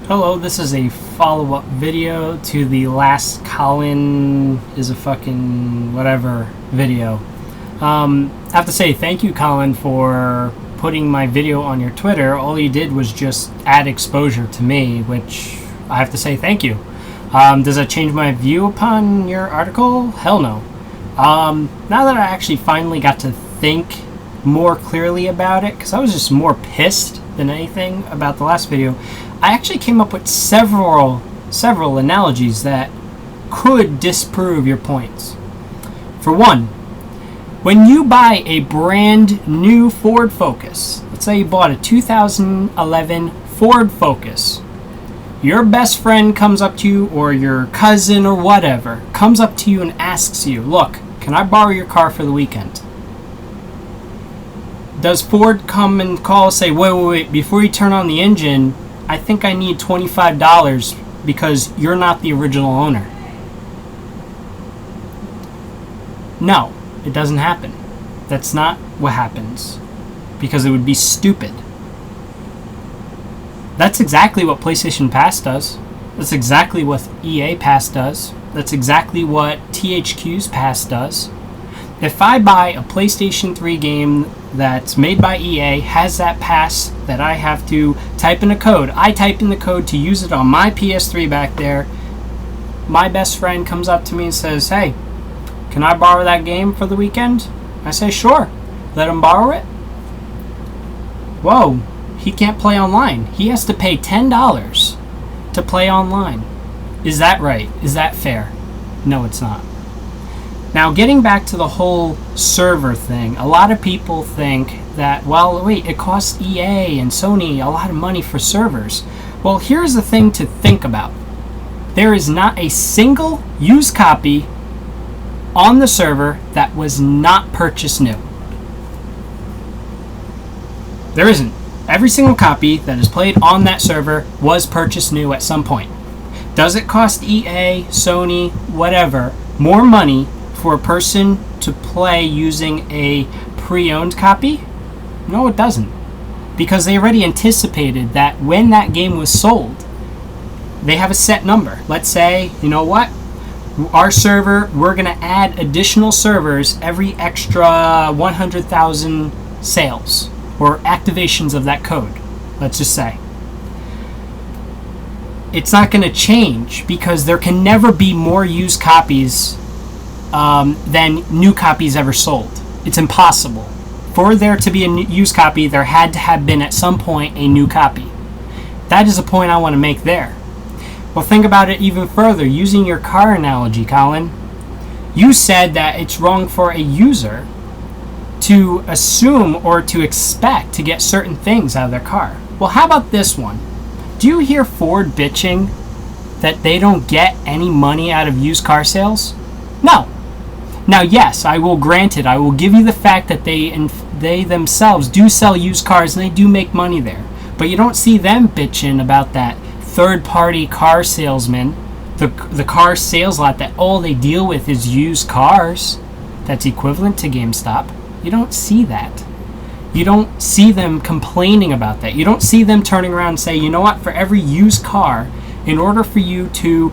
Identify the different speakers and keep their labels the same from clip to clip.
Speaker 1: Hello, this is a follow-up video to the last Colin is a fucking whatever video. I have to say thank you, Colin, for putting my video on your Twitter. All you did was just add exposure to me, which I have to say thank you. Does that change my view upon your article? Hell no. Now that I actually finally got to think more clearly about it, because I was just more pissed than anything about the last video, I actually came up with several analogies that could disprove your points. For one, when you buy a brand new Ford Focus, let's say you bought a 2011 Ford Focus, your best friend comes up to you, or your cousin or whatever, comes up to you and asks you, look, can I borrow your car for the weekend? Does Ford come and call and say, wait, before you turn on the engine, I think I need $25 because you're not the original owner? No, it doesn't happen. That's not what happens, because it would be stupid. That's exactly what PlayStation Pass does. That's exactly what EA Pass does. That's exactly what THQ's Pass does. If I buy a PlayStation 3 game that's made by EA, has that pass that I have to type in a code. I type in the code to use it on my PS3 back there. My best friend comes up to me and says, hey, can I borrow that game for the weekend? I say, sure. Let him borrow it. Whoa, he can't play online. He has to pay $10 to play online. Is that right? Is that fair? No, it's not. Now, getting back to the whole server thing, a lot of people think that, well, wait, it costs EA and Sony a lot of money for servers. Well, here's the thing to think about. There is not a single used copy on the server that was not purchased new. There isn't. Every single copy that is played on that server was purchased new at some point. Does it cost EA, Sony, whatever, more money for a person to play using a pre-owned copy? No, it doesn't. Because they already anticipated that when that game was sold, they have a set number. Let's say, you know what? Our server, we're going to add additional servers every extra 100,000 sales or activations of that code, let's just say. It's not going to change because there can never be more used copies than new copies ever sold. It's impossible. For there to be a used copy, there had to have been at some point a new copy. That is a point I want to make there. Well, think about it even further, using your car analogy, Colin. You said that it's wrong for a user to assume or to expect to get certain things out of their car. Well, how about this one? Do you hear Ford bitching that they don't get any money out of used car sales? No. Now, yes, I will grant it. I will give you the fact that they themselves do sell used cars and they do make money there. But you don't see them bitching about that third-party car salesman, the car sales lot that all they deal with is used cars. That's equivalent to GameStop. You don't see that. You don't see them complaining about that. You don't see them turning around and say, you know what, for every used car, in order for you to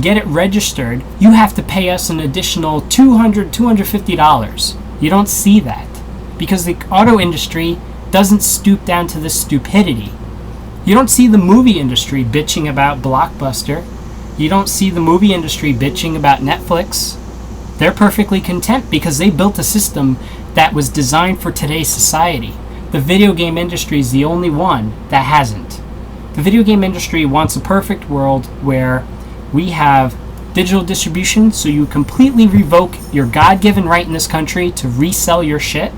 Speaker 1: get it registered, you have to pay us an additional $200, $250. You don't see that because the auto industry doesn't stoop down to this stupidity. You don't see the movie industry bitching about Blockbuster. You don't see the movie industry bitching about Netflix. They're perfectly content because they built a system that was designed for today's society. The video game industry is the only one that hasn't. The video game industry wants a perfect world where we have digital distribution, so you completely revoke your God-given right in this country to resell your shit.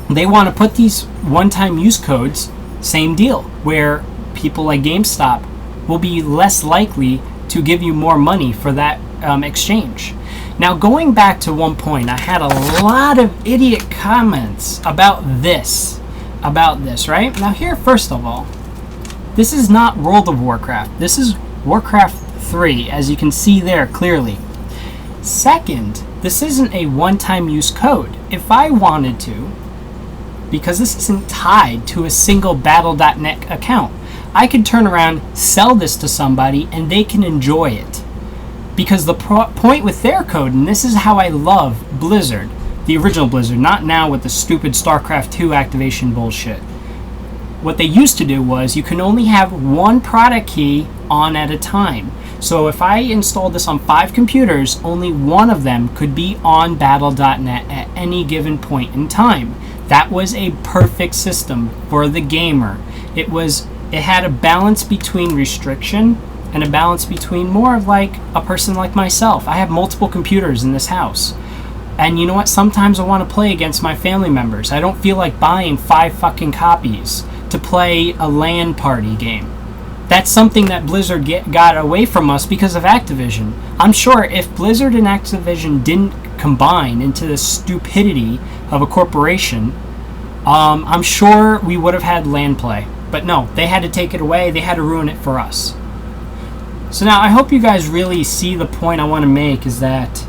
Speaker 1: They want to put these one-time use codes, same deal, where people like GameStop will be less likely to give you more money for that exchange. Now, going back to one point, I had a lot of idiot comments about this, right? Now here, first of all, this is not World of Warcraft. This is Warcraft 3, as you can see there clearly. Second, this isn't a one-time use code. If I wanted to, because this isn't tied to a single Battle.net account, I could turn around, sell this to somebody, and they can enjoy it. Because the point with their code, and this is how I love Blizzard, the original Blizzard, not now with the stupid StarCraft 2 activation bullshit. What they used to do was you can only have one product key on at a time. So if I installed this on 5 computers, only one of them could be on Battle.net at any given point in time. That was a perfect system for the gamer. It had a balance between restriction and a balance between more of like a person like myself. I have multiple computers in this house. And you know what? Sometimes I want to play against my family members. I don't feel like buying 5 fucking copies to play a LAN party game. That's something that Blizzard got away from us because of Activision. I'm sure if Blizzard and Activision didn't combine into the stupidity of a corporation, I'm sure we would have had LAN play. But no, they had to take it away. They had to ruin it for us. So now I hope you guys really see the point I want to make, is that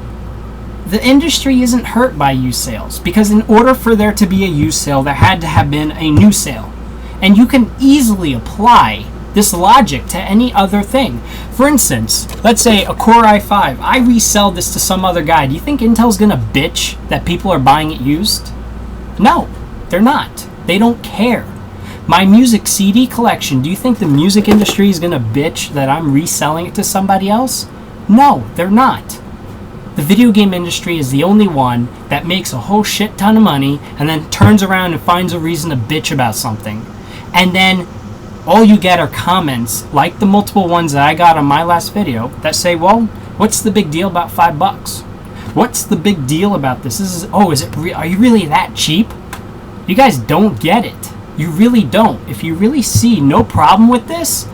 Speaker 1: the industry isn't hurt by used sales, because in order for there to be a used sale, there had to have been a new sale. And you can easily apply this logic to any other thing. For instance, let's say a Core i5. I resell this to some other guy. Do you think Intel's gonna bitch that people are buying it used? No, they're not. They don't care. My music CD collection, do you think the music industry is gonna bitch that I'm reselling it to somebody else? No, they're not. The video game industry is the only one that makes a whole shit ton of money and then turns around and finds a reason to bitch about something. And then all you get are comments, like the multiple ones that I got on my last video, that say, well, what's the big deal about $5? What's the big deal about this? Are you really that cheap? You guys don't get it. You really don't. If you really see no problem with this,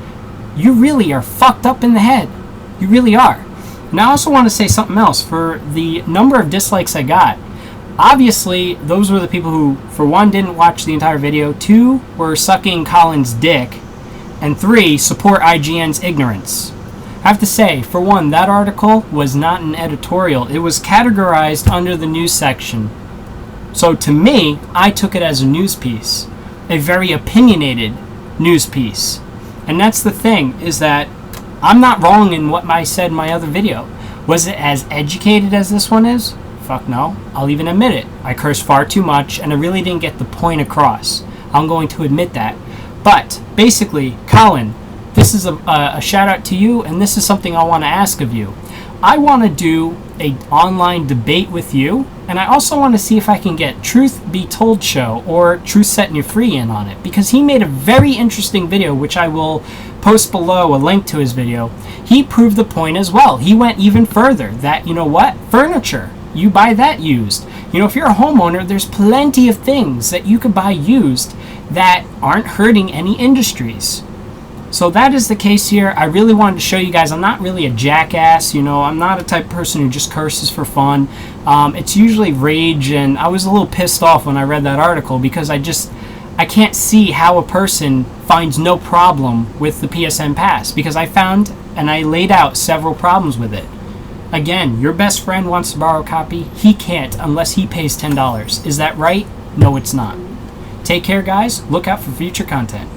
Speaker 1: you really are fucked up in the head. You really are. And I also want to say something else. For the number of dislikes I got, obviously, those were the people who, for one, didn't watch the entire video, 2, were sucking Colin's dick, and 3, support IGN's ignorance. I have to say, for one, that article was not an editorial. It was categorized under the news section. So to me, I took it as a news piece, a very opinionated news piece. And that's the thing, is that I'm not wrong in what I said in my other video. Was it as educated as this one is? Fuck no. I'll even admit it. I cursed far too much, and I really didn't get the point across. I'm going to admit that. But basically, Colin, this is a shout out to you, and this is something I want to ask of you. I want to do an online debate with you, and I also want to see if I can get TruthBToldShow or Truth Setting You Free in on it, because he made a very interesting video, which I will post below a link to his video. He proved the point as well. He went even further, that, you know what, furniture, you buy that used. You know, if you're a homeowner, there's plenty of things that you could buy used that aren't hurting any industries. So that is the case here. I really wanted to show you guys I'm not really a jackass. You know, I'm not a type of person who just curses for fun. It's usually rage, and I was a little pissed off when I read that article, because I can't see how a person finds no problem with the PSN Pass, because I found and I laid out several problems with it. Again, your best friend wants to borrow a copy. He can't unless he pays $10. Is that right? No, it's not. Take care, guys. Look out for future content.